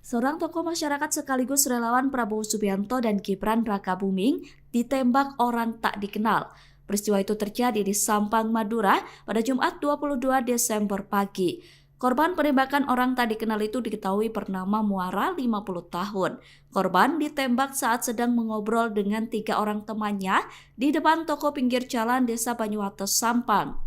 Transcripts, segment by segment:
Seorang tokoh masyarakat sekaligus relawan Prabowo Subianto dan Gibran Rakabuming ditembak orang tak dikenal. Peristiwa itu terjadi di Sampang, Madura pada Jumat 22 Desember pagi. Korban penembakan orang tak dikenal itu diketahui bernama Muara, 50 tahun. Korban ditembak saat sedang mengobrol dengan 3 orang temannya di depan toko pinggir jalan Desa Banyuates, Sampang.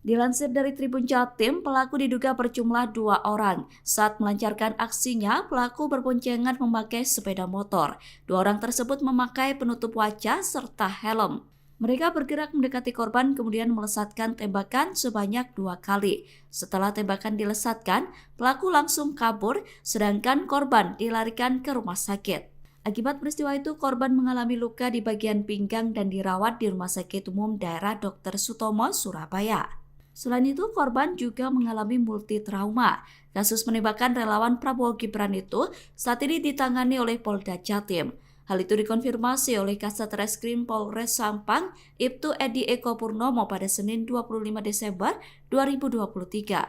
Dilansir dari Tribun Jatim, pelaku diduga berjumlah 2 orang. Saat melancarkan aksinya, pelaku berboncengan memakai sepeda motor. 2 orang tersebut memakai penutup wajah serta helm. Mereka bergerak mendekati korban kemudian melesatkan tembakan sebanyak 2 kali. Setelah tembakan dilesatkan, pelaku langsung kabur, sedangkan korban dilarikan ke rumah sakit. Akibat peristiwa itu, korban mengalami luka di bagian pinggang dan dirawat di Rumah Sakit Umum Daerah Dr. Sutomo, Surabaya. Selain itu, korban juga mengalami multitrauma. Kasus penembakan relawan Prabowo Gibran itu saat ini ditangani oleh Polda Jatim. Hal itu dikonfirmasi oleh Kasat Reskrim Polres Sampang, Ibtu Edi Eko Purnomo pada Senin 25 Desember 2023.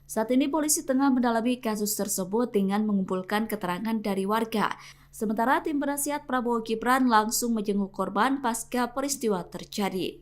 Saat ini polisi tengah mendalami kasus tersebut dengan mengumpulkan keterangan dari warga. Sementara tim penasihat Prabowo Gibran langsung menjenguk korban pasca peristiwa terjadi.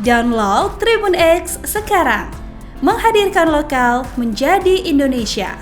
Download Tribun X sekarang, menghadirkan lokal menjadi Indonesia.